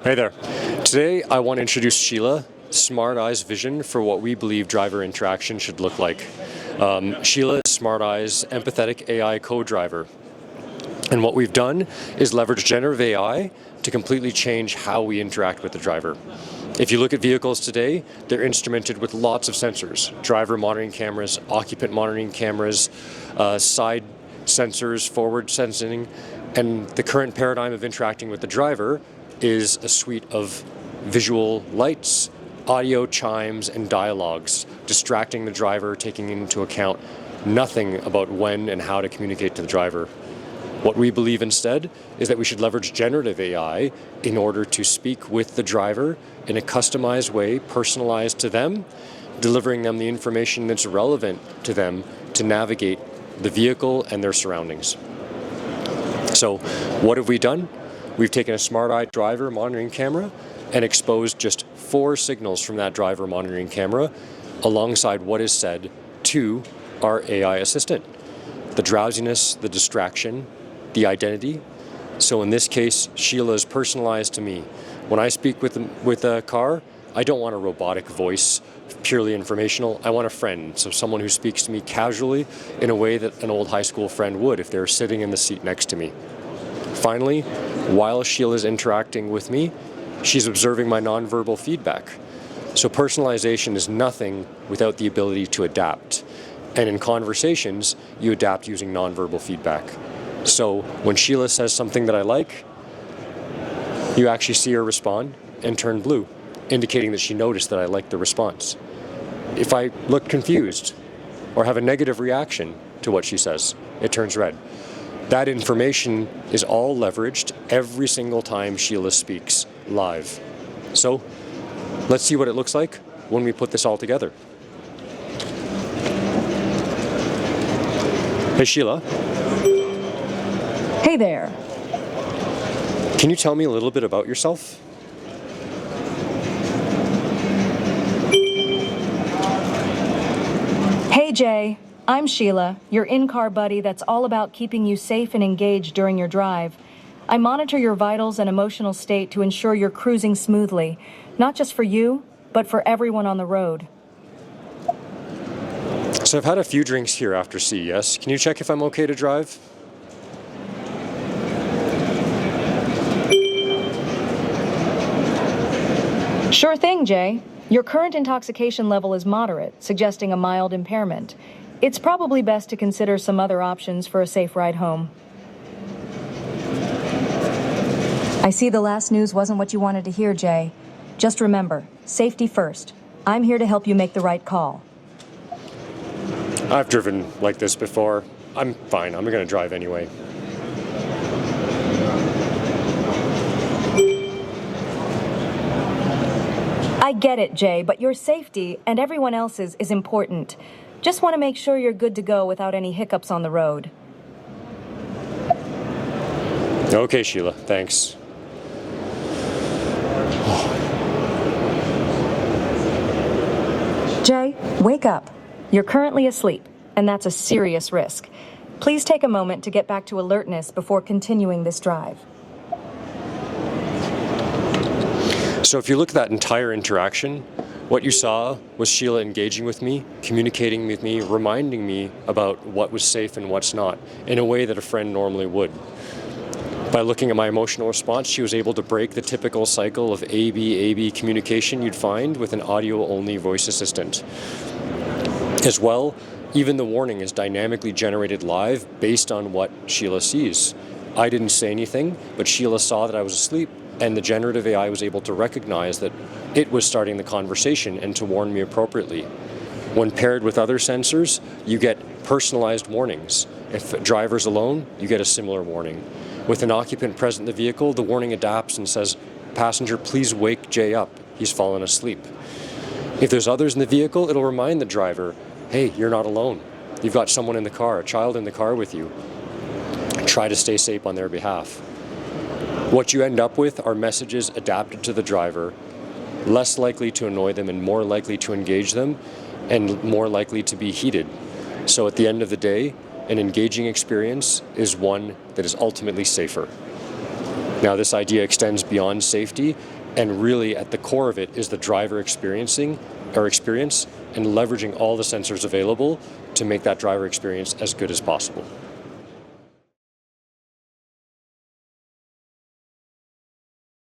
Hey there. Today I want to introduce Sheila, Smart Eye's vision for what we believe driver interaction should look like. Sheila is Smart Eye's empathetic AI co-driver. And what we've done is leverage generative AI to completely change how we interact with the driver. If you look at vehicles today, they're instrumented with lots of sensors: driver monitoring cameras, occupant monitoring cameras, side sensors, forward sensing, and the current paradigm of interacting with the driver is a suite of visual lights, audio chimes, and dialogues, distracting the driver, taking into account nothing about when and how to communicate to the driver. What we believe instead is that we should leverage generative AI in order to speak with the driver in a customized way, personalized to them, delivering them the information that's relevant to them to navigate the vehicle and their surroundings. So what have we done? We've taken a Smart Eye driver monitoring camera and exposed just 4 signals from that driver monitoring camera alongside what is said to our AI assistant: the drowsiness, the distraction, the identity. So in this case, Sheila is personalized to me. When I speak with a car, I don't want a robotic voice, purely informational. I want a friend, so someone who speaks to me casually in a way that an old high school friend would if they were sitting in the seat next to me. Finally, while Sheila's interacting with me, she's observing my nonverbal feedback. So personalization is nothing without the ability to adapt. And in conversations, you adapt using nonverbal feedback. So when Sheila says something that I like, you actually see her respond and turn blue, indicating that she noticed that I liked the response. If I look confused or have a negative reaction to what she says, it turns red. That information is all leveraged every single time Sheila speaks live. So let's see what it looks like when we put this all together. Hey Sheila. Hey there. Can you tell me a little bit about yourself? Hey Jay, I'm Sheila, your in-car buddy that's all about keeping you safe and engaged during your drive. I monitor your vitals and emotional state to ensure you're cruising smoothly, not just for you, but for everyone on the road. So I've had a few drinks here after CES. Can you check if I'm okay to drive? Sure thing, Jay. Your current intoxication level is moderate, suggesting a mild impairment. It's probably best to consider some other options for a safe ride home. I see the last news wasn't what you wanted to hear, Jay. Just remember, safety first. I'm here to help you make the right call. I've driven like this before. I'm fine. I'm going to drive anyway. I get it, Jay, but your safety and everyone else's is important. Just want to make sure you're good to go without any hiccups on the road. Okay, Sheila, thanks. Jay, wake up. You're currently asleep, and that's a serious risk. Please take a moment to get back to alertness before continuing this drive. So if you look at that entire interaction, what you saw was Sheila engaging with me, communicating with me, reminding me about what was safe and what's not, in a way that a friend normally would. By looking at my emotional response, she was able to break the typical cycle of A-B communication you'd find with an audio-only voice assistant. As well, even the warning is dynamically generated live based on what Sheila sees. I didn't say anything, but Sheila saw that I was asleep, and the generative AI was able to recognize that it was starting the conversation and to warn me appropriately. When paired with other sensors, you get personalized warnings. If a driver's alone, you get a similar warning. With an occupant present in the vehicle, the warning adapts and says, "Passenger, please wake Jay up. He's fallen asleep." If there's others in the vehicle, it'll remind the driver, "Hey, you're not alone. You've got someone in the car, a child in the car with you." Try to stay safe on their behalf. What you end up with are messages adapted to the driver, less likely to annoy them and more likely to engage them, and more likely to be heated. So at the end of the day, an engaging experience is one that is ultimately safer. Now, this idea extends beyond safety, and really at the core of it is the driver experience and leveraging all the sensors available to make that driver experience as good as possible.